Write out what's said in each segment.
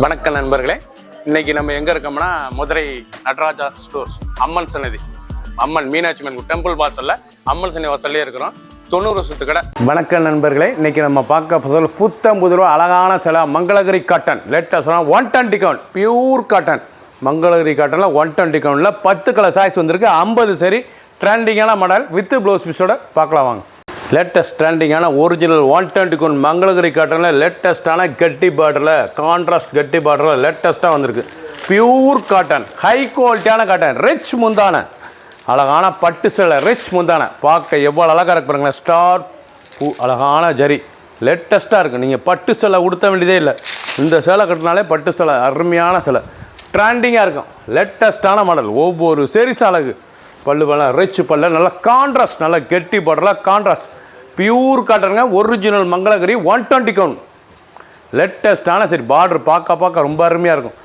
வணக்கம் நண்பர்களே, இன்னைக்கு நம்ம எங்கே இருக்கோம்னா மதுரை நடராஜா ஸ்டோர்ஸ் அம்மன் சன்னதி, அம்மன் மீனாட்சி அம்மன் டெம்பிள் வாசலில் அம்மன் சன்னதி வாசல்லே இருக்கிறோம். 90 வருஷத்து கடை. வணக்கம் நண்பர்களே, இன்னைக்கு நம்ம பார்க்க போகிற புத்தம்புது அழகான சில மங்களகிரி காட்டன் லேட்டஸ்டான 110 கவுண்ட் பியூர் காட்டன். மங்களகிரி காட்டனில் 120 கவுண்டில் 10 கலர் சாய்ஸ் வந்திருக்கு. 50 சரி ட்ரெண்டிங்கான மாடல் வித் ப்ளவுஸ் பீஸோட பார்க்கலாம் வாங்க. லேட்டஸ்ட் ட்ரெண்டிங்கான ஒரிஜினல் 120 கவுண்ட் மங்களகிரி காட்டனில் லேட்டஸ்ட்டான கட்டி பார்டரில் கான்ட்ராஸ்ட் கட்டி பார்டரில் லேட்டஸ்ட்டாக வந்திருக்கு. பியூர் காட்டன், ஹை குவாலிட்டியான காட்டன், ரிச் முந்தான, அழகான பட்டு சேலை, ரிச் முந்தான. பார்க்க எவ்வளோ அழகாக இருக்கு பாருங்களேன். ஸ்டார் பூ அழகான ஜரி லேட்டஸ்ட்டாக இருக்குது. நீங்கள் பட்டு சேலை உடுத்த வேண்டியதே இல்லை. இந்த சேலை கட்டினாலே பட்டு சேலை, அருமையான சேலை, ட்ரெண்டிங்காக இருக்கும். லேட்டஸ்ட்டான மாடல், ஒவ்வொரு சேரீஸ் அழகு. பல்லு பல்ல ரிச் பல்ல, நல்லா கான்ட்ராஸ்ட், நல்லா கெட்டி பார்டரில் கான்ட்ராஸ்ட் பியூர் காட்டனுங்க. ஒரிஜினல் மங்களகிரி 120 கவுண்ட் லேட்டஸ்ட்டான சரி. பார்டர் பார்க்க ரொம்ப அருமையாக இருக்கும்.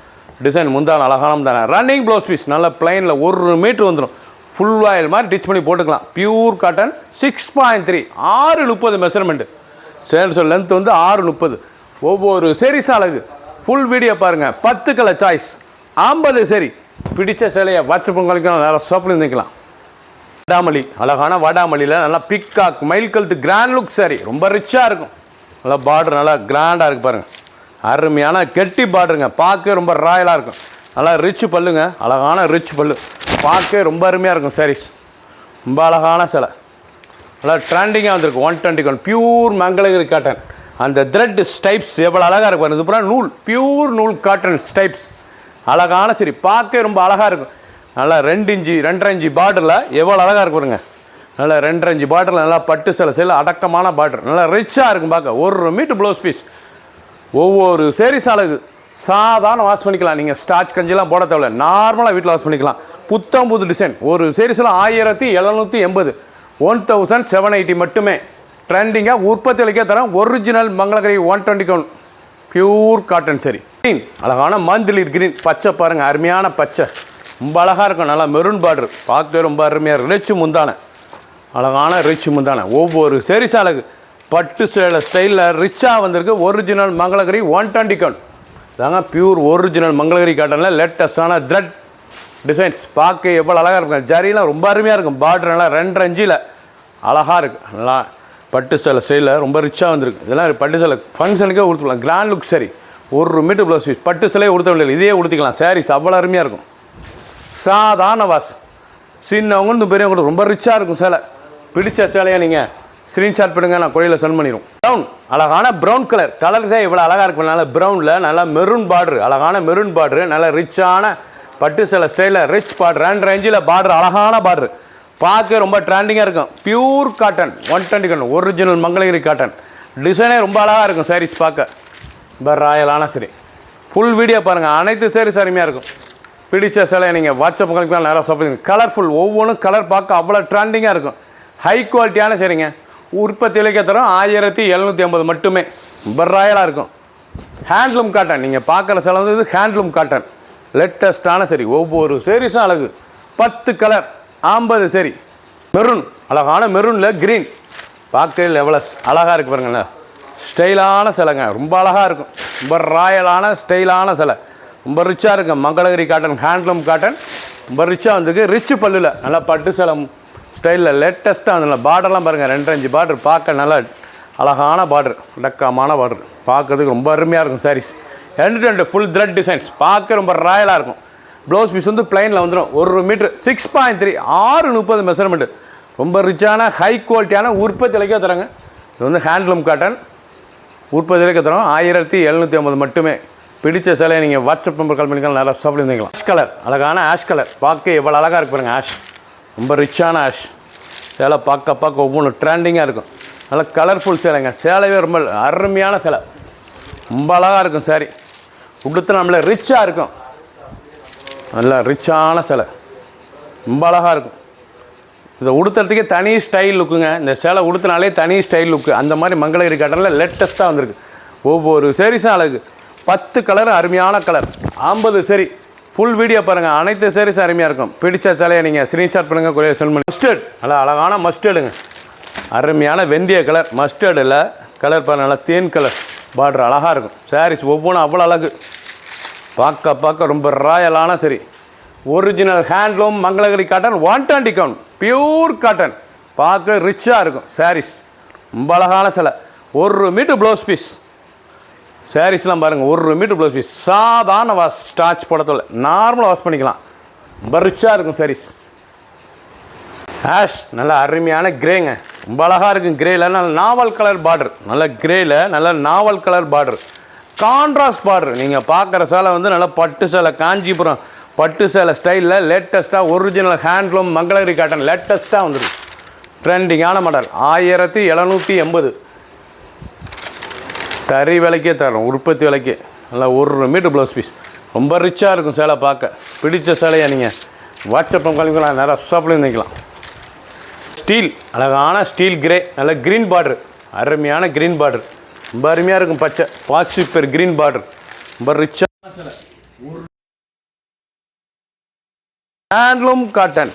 டிசைன் முந்தான அழகான முந்தான. ரன்னிங் ப்ளவுஸ் பீஸ் நல்ல பிளைனில் 1 மீட்ரு வந்துடும். ஃபுல் ஆயில் மாதிரி டிச் பண்ணி போட்டுக்கலாம். Pure cotton 6.3 6:30 measurement. Sales length வந்து 6:30. ஒவ்வொரு சேரீஸ் அழகு. ஃபுல் வீடியோ பாருங்கள். 10 கலர் சாய்ஸ், 50 சரி. பிடிச்ச சேலையை வச்ச பொங்கலுக்கு வேறு சோப்பில் இருந்துக்கலாம். வடாமல்லி, அழகான வடாமல்லியில் நல்லா பிக்காக் மயில் கழுத்து கிராண்ட் லுக் சாரி, ரொம்ப ரிச்சாக இருக்கும். நல்லா பார்டர் நல்லா கிராண்டாக இருக்குது பாருங்கள். அருமையான கெட்டி பார்டருங்க, பார்க்க ரொம்ப ராயலாக இருக்கும். நல்லா ரிச் பல்லுங்க, அழகான ரிச் பல்லு, பார்க்க ரொம்ப அருமையாக இருக்கும். சாரீஸ் ரொம்ப அழகான சேலை, நல்லா ட்ரெண்டிங்காக வந்திருக்கு. 120 கவுண்ட் பியூர் மங்களகிரி காட்டன். அந்த த்ரெட் ஸ்டைப்ஸ் எவ்வளோ அழகாக இருக்கும். இது பூரா நூல், பியூர் நூல் காட்டன் ஸ்டைப்ஸ், அழகான சரி. பார்க்க ரொம்ப அழகாக இருக்கும். நல்லா 2 இன்ச்சு 2.5 இன்ச்சு பார்டரில் எவ்வளோ அழகாக இருக்குங்க. நல்லா 2.5 இன்ச்சு பார்டரில் நல்லா பட்டு சேலை அடக்கமான பார்டர், நல்லா ரிச்சாக இருக்கும். பார்க்க 1 மீட்ரு ப்ளவுஸ் பீஸ். ஒவ்வொரு சேரீஸ் அழகு. சாதாரண வாஷ் பண்ணிக்கலாம். நீங்கள் ஸ்டார்ச் கஞ்சிலாம் போட தேவையில்ல, நார்மலாக வீட்டில் வாஷ் பண்ணிக்கலாம். புத்தம் புது டிசைன். ஒரு சேரீஸில் 1780, 1780 மட்டுமே. ட்ரெண்டிங்காக உற்பத்தி அளிக்க தரோம். Original Mangalagiri 120 count pure cotton சரி. க்ரீன், அழகான மந்திலிர் க்ரீன், பச்சை பாருங்கள், அருமையான பச்சை, ரொம்ப அழகாக இருக்கும். நல்லா மெரூன் பார்டர், பார்க்க ரொம்ப அருமையாக இருக்கும். ரிச் முந்தான, அழகான ரிச் முந்தான. ஒவ்வொரு சேரீஸ் அழகு. பட்டு சேலை ஸ்டைலில் ரிச்சாக வந்திருக்கு. ஒரிஜினல் மங்களகிரி 120 கவுண்ட் தாங்க. பியூர் ஒரிஜினல் மங்களகிரி காட்டனில் லேட்டஸ்டான த்ரெட் டிசைன்ஸ், பார்க்க எவ்வளோ அழகாக இருக்கும். ஜரியெலாம் ரொம்ப அருமையாக இருக்கும். பார்டர் நல்லா 2.5 இன்ச்சில் அழகாக இருக்குது. நல்லா பட்டு சேலை ஸ்டைலில் ரொம்ப ரிச்சாக வந்திருக்கு. இதெல்லாம் பட்டு சேலை ஃபங்க்ஷனுக்கே உடுத்துக்கலாம். கிராண்ட் லுக் சரி. 1 மீட்டர் ப்ளவுஸ் பீஸ். பட்டு சேலையே உடுத்த வேண்டியது, இதே உடுத்திக்கலாம். சாரீஸ் அவ்வளோ அருமையாக இருக்கும். சாதாரண வாஷ், சின்னவங்க பெரியவங்க ரொம்ப ரிச்சாக இருக்கும் சேலை. பிடிச்ச சேலையை நீங்கள் ஸ்க்ரீன்ஷாட் பண்ணுங்க, நான் கோயிலில் சென்ட் பண்ணிடுவோம். ப்ரௌன், அழகான ப்ரௌன் கலர், கலர்ஸே இவ்வளோ அழகாக இருக்கும். நல்லா ப்ரௌனில் நல்லா மெரூன் பார்டரு, அழகான மெரூன் பார்டரு, நல்லா ரிச்சான பட்டு சேலை ஸ்டைலில் ரிச் பார்டர், 2.5 இன்ச்சில் பார்டர், அழகான பார்டரு, பார்க்க ரொம்ப ட்ரெண்டிங்காக இருக்கும். Pure cotton 120 count original Mangalagiri cotton. டிசைனே ரொம்ப அழகாக இருக்கும். சாரீஸ் பார்க்க ரொம்ப ராயலான சரி. ஃபுல் வீடியோ பாருங்கள். அனைத்து சாரீஸ் அருமையாக இருக்கும். பிடிச்ச சேலையை நீங்கள் வாட்ஸ்அப் உங்களுக்கு நேராக சாப்பிடுங்க. கலர்ஃபுல், ஒவ்வொன்றும் கலர் பார்க்க அவ்வளோ ட்ரெண்டிங்காக இருக்கும். ஹை குவாலிட்டியான சரிங்க. உற்பத்தி விலைக்கு தரோம் 1780 மட்டுமே. ரொம்ப ராயலாக இருக்கும். ஹேண்ட்லூம் காட்டன், நீங்கள் பார்க்குற சேலை வந்து இது ஹேண்ட்லூம் காட்டன் லேட்டஸ்ட்டான சரி. ஒவ்வொரு சேரீஸும் அழகு. 10 கலர், 50 சரி. மெரூன், அழகான மெரூனில் க்ரீன், பார்க்கல எவ்வளோ அழகாக இருக்குது பாருங்கண்ணா. ஸ்டைலான சிலைங்க, ரொம்ப அழகாக இருக்கும். ரொம்ப ராயலான ஸ்டைலான சிலை, ரொம்ப ரிச்சாக இருக்கும். மங்களகிரி காட்டன், ஹேண்ட்லூம் காட்டன், ரொம்ப ரிச்சாக வந்துருக்கு. ரிச்சு பல்லில் நல்லா பட்டு சேலை ஸ்டைலில் லேட்டஸ்ட்டாக வந்து பார்டர்லாம் பாருங்கள். 2.5 இன்ச்சு பார்டர், பார்க்க நல்லா அழகான பார்டர், அடக்கமான பார்டர், பார்க்கறதுக்கு ரொம்ப அருமையாக இருக்கும். சாரீஸ் 2 ஃபுல் த்ரெட் டிசைன்ஸ், பார்க்க ரொம்ப ராயலாக இருக்கும். ப்ளவுஸ் பீஸ் வந்து பிளைனில் வந்துடும். 1 மீட்ரு 6.3 6:30 மெஷர்மெண்ட்டு. ரொம்ப ரிச்சான ஹை குவாலிட்டியான உற்பத்தி விலைக்கே தராங்க. இது வந்து ஹேண்ட்லூம் காட்டன், உற்பத்தி விலைக்கே தரோம் 1780 மட்டுமே. பிடிச்ச சேலையை நீங்கள் வாட்ஸ்அப் நம்பர் கால் பண்ணிக்கலாம், நல்லா சாப்பிட்டு இருந்துக்கலாம். ஆஷ் கலர், அழகான ஆஷ் கலர், பார்க்க எவ்வளோ அழகாக இருக்கு பாருங்கள். ஆஷ் ரொம்ப ரிச்சான ஆஷ் சேலை, பார்க்க ஒவ்வொன்றும் ட்ரெண்டிங்காக இருக்கும். நல்லா கலர்ஃபுல் சேலைங்க. சேலையே ரொம்ப அருமையான சேலை, ரொம்ப அழகாக இருக்கும். சாரி உடுத்து நம்மளே ரிச்சாக இருக்கும். நல்லா ரிச்சான சேலை, ரொம்ப அழகாக இருக்கும். இதை உடுத்துறதுக்கே தனி ஸ்டைல் லுக்குங்க. இந்த சேலை உடுத்தினாலே தனி ஸ்டைல் லுக்கு. அந்த மாதிரி மங்களகிரி காட்டனில் லேட்டஸ்ட்டாக வந்திருக்கு. ஒவ்வொரு சேரீஸும் அழகு. 10 கலர், அருமையான கலர், 50 சரி. ஃபுல் வீடியோ பாருங்கள். அனைத்து சேரீஸும் அருமையாக இருக்கும். பிடிச்ச சேலையை நீங்கள் ஸ்க்ரீன்ஷாட் பண்ணுங்கள், கொரியர் சென்ட் பண்ணி. மஸ்டர்ட், நல்லா அழகான மஸ்டர்டுங்க, அருமையான வெந்தய கலர் மஸ்டர்டில் கலர் பாருங்கள். நல்லா தேன் கலர் பார்டர், அழகாக இருக்கும். சாரீஸ் ஒவ்வொன்றும் அவ்வளோ அழகு. பார்க்க ரொம்ப ராயலான சரி. Original handloom Mangalagiri cotton 120 count pure cotton. பார்க்க ரிச்சாக இருக்கும் சாரீஸ். ரொம்ப அழகான சிலை. 1 மீட்டர் ப்ளவுஸ் பீஸ். சாரீஸ்லாம் பாருங்கள், 1 மீட்டர் ப்ளவுஸ் பீஸ். சாதாரண வாஷ், ஸ்டார்ச் போடத்தோட நார்மலாக வாஷ் பண்ணிக்கலாம். ரொம்ப ரிச்சாக இருக்கும் சாரீஸ். ஆஷ் நல்ல அருமையான கிரேங்க, ரொம்ப அழகாக இருக்கும். கிரேயில் நல்ல நாவல் கலர் பார்டர், நல்ல கிரேயில் நல்ல நாவல் கலர் பார்டர், கான்ட்ராஸ்ட் பார்டர். நீங்கள் பார்க்குற சேலை வந்து நல்லா பட்டு சேலை, காஞ்சிபுரம் பட்டு சேலை ஸ்டைலில் லேட்டஸ்ட்டாக ஒரிஜினல் ஹேண்ட்லூம் மங்களகிரி காட்டன் லேட்டஸ்ட்டாக வந்துருக்கு. ட்ரெண்டிங்கான மாடல். 1780 தறி விலைக்கே தரோம், உற்பத்தி விலைக்கே. நல்லா 1 மீட்டர் ப்ளவுஸ் பீஸ். ரொம்ப ரிச்சாக இருக்கும் சேலை. பார்க்க பிடிச்ச சேலையை நீங்கள் வாட்ஸ்அப் கழிக்கலாம், நிறையா ஷாப்லேயும் நிற்கலாம். ஸ்டீல், அழகான ஸ்டீல் கிரே, நல்ல க்ரீன் பார்டர், அருமையான க்ரீன் பார்டர். ரொம்ப அருமையாக இருக்கும். பச்சை பாசிப்பர் க்ரீன் பார்டர், ரொம்ப ரிச்சான சேலை. ஹேண்ட்லூம் காட்டன்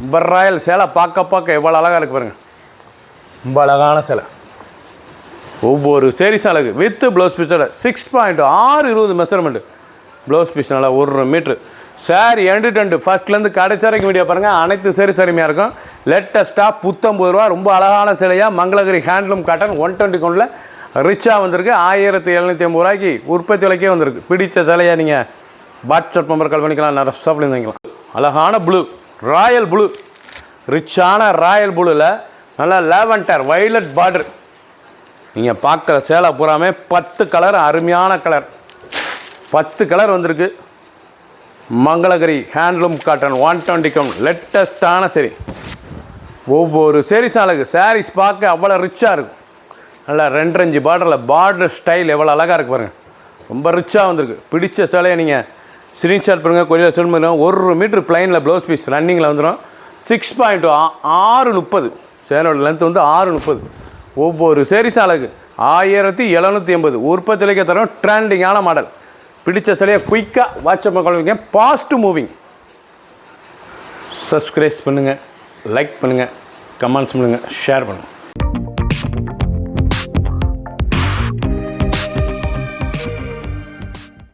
ரொம்ப ராயல் சேலை. பார்க்க எவ்வளோ அழகாக இருக்கு பாருங்கள். ரொம்ப அழகான சேலை. ஒவ்வொரு சேரீஸ் அழகு வித்து ப்ளவுஸ் பீஸோட 6.620 மெஷர்மெண்ட்டு ப்ளவுஸ் பீஸ். நல்லா 1 மீட்ரு சாரி. எண்டு ஃபஸ்ட்லேருந்து கடைசி வரைக்கும் வீடியோ பாருங்கள். அனைத்து சேரீஸ் அருமையாக இருக்கும். லேட்டஸ்ட்டாக $50 ரூபா. ரொம்ப அழகான சேலையாக மங்களகிரி ஹேண்ட்லூம் காட்டன் 120 கவுண்டில் ரிச்சாக வந்திருக்கு. 1780 ரூபாய்க்கு உற்பத்தி விலைக்கே வந்திருக்கு. பிடிச்ச சேலையாக நீங்கள் வாட்ஸ்அப் நம்பர் கால் பண்ணிக்கலாம், நிறைய ஷாப்லேயும் வாங்கிக்கலாம். அழகான ப்ளூ, ராயல் ப்ளூ, ரிச்சான ராயல் ப்ளூவில் நல்லா லேவண்டர் வைலட் பார்டர். நீங்கள் பார்க்குற சேலை பூராமே 10 கலர், அருமையான கலர். 10 கலர் வந்திருக்கு. மங்களகிரி ஹேண்ட்லூம் காட்டன் 120 கவுண்ட் லேட்டஸ்ட்டான சரி. ஒவ்வொரு சேரீஸும் அழகு. சாரீஸ் பார்க்க அவ்வளோ ரிச்சாக இருக்கும். நல்லா 2 பார்டரில் பார்டர் ஸ்டைல் எவ்வளோ அழகாக இருக்குது பாருங்கள். ரொம்ப ரிச்சாக வந்திருக்கு. பிடிச்ச சேலையை நீங்கள் ஸ்க்ரீன்ஷாட் பண்ணுங்கள், கொரியர் சென்ட் பண்ணுங்கள். 1 மீட்ரு ப்ளைனில் ப்ளவுஸ் பீஸ் ரன்னிங்கில் வந்துடும். 6.630 சேனோட லென்த் வந்து 6.30. ஒவ்வொரு சேரீஸும் அழகு. 1780 உற்பத்தி விலைக்கு தரோம். ட்ரெண்டிங்கான மாடல். பிடிச்ச சிலையை குயிக்காக WhatsApp call fast moving. Subscribe பண்ணுங்கள், லைக் பண்ணுங்கள், கமெண்ட்ஸ் பண்ணுங்கள், ஷேர் பண்ணுங்கள்.